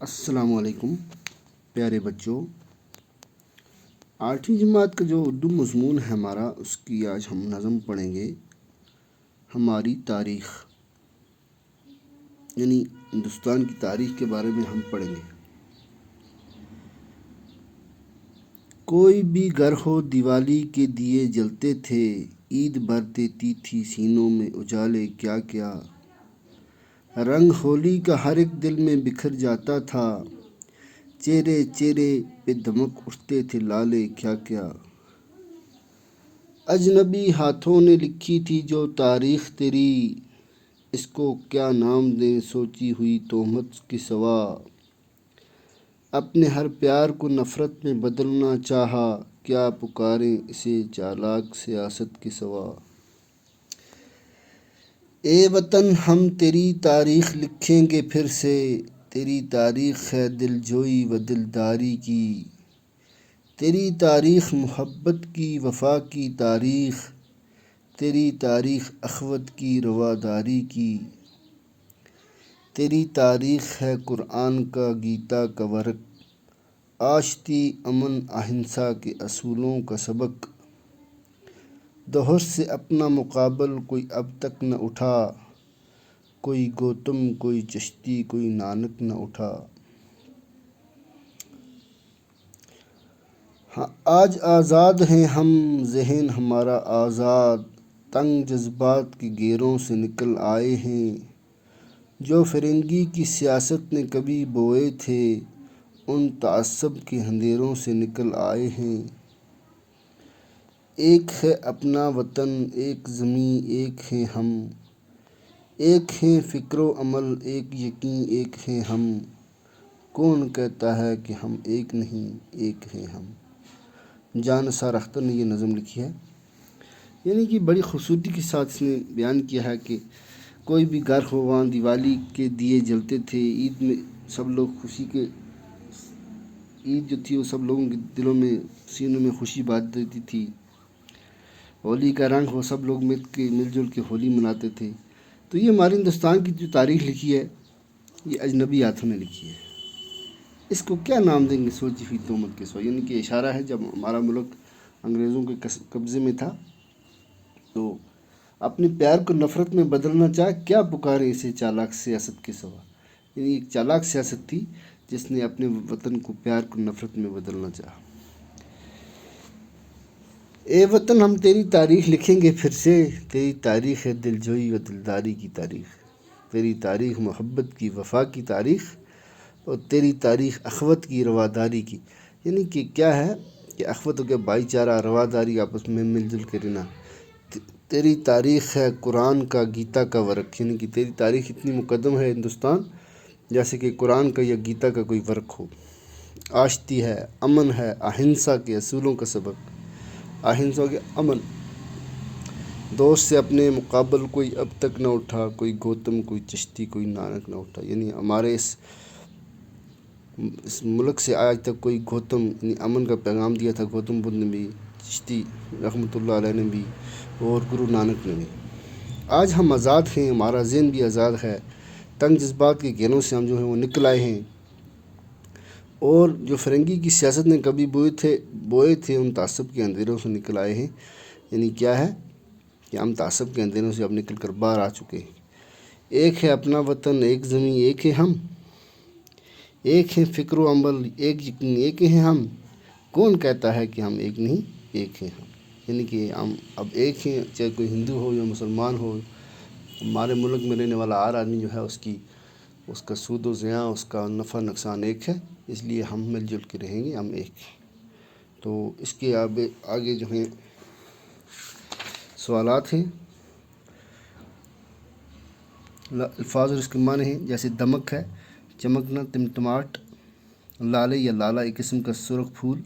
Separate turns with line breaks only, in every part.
السلام علیکم پیارے بچوں، 8ویں جماعت کا جو اردو مضمون ہے ہمارا، اس کی آج ہم نظم پڑھیں گے۔ ہماری تاریخ، یعنی ہندوستان کی تاریخ کے بارے میں ہم پڑھیں گے۔ کوئی بھی گھر ہو دیوالی کے دیے جلتے تھے، عید بھر دیتی تھی سینوں میں اجالے کیا کیا۔ رنگ ہولی کا ہر ایک دل میں بکھر جاتا تھا، چہرے چہرے پہ دمک اٹھتے تھے لالے کیا کیا۔ اجنبی ہاتھوں نے لکھی تھی جو تاریخ تیری، اس کو کیا نام دیں سوچی ہوئی تہمت کے سوا۔ اپنے ہر پیار کو نفرت میں بدلنا چاہا، کیا پکاریں اسے چالاک سیاست کے سوا۔ اے وطن ہم تیری تاریخ لکھیں گے پھر سے، تیری تاریخ ہے دل جوئی و دلداری کی۔ تیری تاریخ محبت کی وفا کی تاریخ، تیری تاریخ اخوت کی رواداری کی۔ تیری تاریخ ہے قرآن کا گیتا کا ورق، آشتی امن اہنسا کے اصولوں کا سبق۔ دہر سے اپنا مقابل کوئی اب تک نہ اٹھا، کوئی گوتم کوئی چشتی کوئی نانک نہ اٹھا۔ ہاں آج آزاد ہیں ہم، ذہن ہمارا آزاد، تنگ جذبات کے گیروں سے نکل آئے ہیں۔ جو فرنگی کی سیاست نے کبھی بوئے تھے، ان تعصب کے اندھیروں سے نکل آئے ہیں۔ ایک ہے اپنا وطن ایک زمیں ایک ہیں ہم، ایک ہیں فکر و عمل ایک یقین ایک ہیں ہم۔ کون کہتا ہے کہ ہم ایک نہیں ایک ہیں ہم۔ جان نثار اختر نے یہ نظم لکھی ہے، یعنی کہ بڑی خوبصورتی کے ساتھ اس نے بیان کیا ہے کہ کوئی بھی گھر ہو وہاں دیوالی کے دیے جلتے تھے، عید میں سب لوگ خوشی کے، عید جو تھی وہ سب لوگوں کے دلوں میں سینوں میں خوشی بانٹ دیتی تھی۔ ہولی کا رنگ ہو، سب لوگ مل جل کے ہولی مناتے تھے۔ تو یہ ہمارے ہندوستان کی جو تاریخ لکھی ہے، یہ اجنبی ہاتھوں نے لکھی ہے۔ اس کو کیا نام دیں گے سوچی ہوئی تہمت کے سوا، یعنی کہ اشارہ ہے جب ہمارا ملک انگریزوں کے قبضے میں تھا تو اپنے پیار کو نفرت میں بدلنا چاہا، کیا پکاریں اسے چالاک سیاست کے سوا۔ یعنی ایک چالاک سیاست تھی جس نے اپنے وطن کو پیار کو نفرت میں بدلنا چاہا۔ اے وطن ہم تیری تاریخ لکھیں گے پھر سے، تیری تاریخ ہے دل جوئی و دلداری کی تاریخ۔ تیری تاریخ محبت کی وفا کی تاریخ، اور تیری تاریخ اخوت کی رواداری کی۔ یعنی کہ کیا ہے کہ اخوت ہو گیا بھائی چارہ، رواداری آپس میں مل جل کے رہنا۔ تیری تاریخ ہے قرآن کا گیتا کا ورق، یعنی کہ تیری تاریخ اتنی مقدم ہے ہندوستان جیسے کہ قرآن کا یا گیتا کا کوئی ورق ہو۔ آشتی ہے، امن ہے، اہنسا کے اصولوں کا سبق۔ اہنسا کے امن، دوست سے اپنے مقابل کوئی اب تک نہ اٹھا، کوئی گوتم کوئی چشتی کوئی نانک نہ اٹھا۔ یعنی ہمارے اس ملک سے آج تک کوئی گوتم، یعنی امن کا پیغام دیا تھا گوتم بدھ نے بھی، چشتی رحمۃ اللہ علیہ نے بھی، اور گرو نانک نے بھی۔ آج ہم آزاد ہیں، ہمارا ذہن بھی آزاد ہے، تنگ جذبات کے گھیروں سے ہم جو ہیں وہ نکل آئے ہیں، اور جو فرنگی کی سیاست نے کبھی بوئے تھے ان تعصب کے اندھیروں سے نکل آئے ہیں۔ یعنی کیا ہے کہ ہم تعصب کے اندھیروں سے اب نکل کر باہر آ چکے ہیں۔ ایک ہے اپنا وطن ایک زمیں ایک ہیں ہم، ایک ہیں فکر و عمل ایک یقین ایک ہیں ہم۔ کون کہتا ہے کہ ہم ایک نہیں ایک ہیں ہم۔ یعنی کہ ہم اب ایک ہیں، چاہے کوئی ہندو ہو یا مسلمان ہو، ہمارے ملک میں رہنے والا ہر آدمی جو ہے اس کا سود و زیاں، اس کا نفع نقصان ایک ہے، اس لیے ہم مل جل کے رہیں گے، ہم ایک ہیں۔ تو اس کے آگے جو ہیں سوالات ہیں، الفاظ اور اس کے معنی ہیں، جیسے دمک ہے چمکنا، ٹمٹماٹ، لالے یا لالا ایک قسم کا سرخ پھول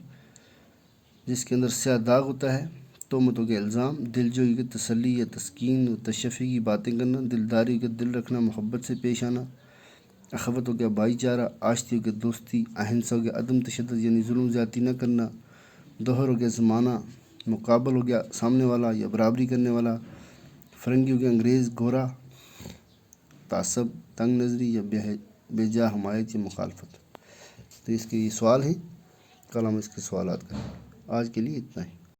جس کے اندر سیاہ داغ ہوتا ہے۔ تہمت ہو گیا الزام، دل جوئی کے تسلی یا تسکین و تشفی کی باتیں کرنا، دلداری کا دل رکھنا محبت سے پیش آنا۔ اخوت ہو گیا بھائی چارہ، آشتی ہو گیا دوستی، اہنسا ہو گیا عدم تشدد یعنی ظلم زیادتی نہ کرنا۔ دہر ہو گیا زمانہ، مقابل ہو گیا سامنے والا یا برابری کرنے والا۔ فرنگی ہو گیا انگریز گورا، تعصب تنگ نظری یا بے جا حمایت یا مخالفت۔ تو اس کے یہ سوال ہیں، کل ہم اس کے سوالات کریں گے۔ آج کے لیے اتنا ہی۔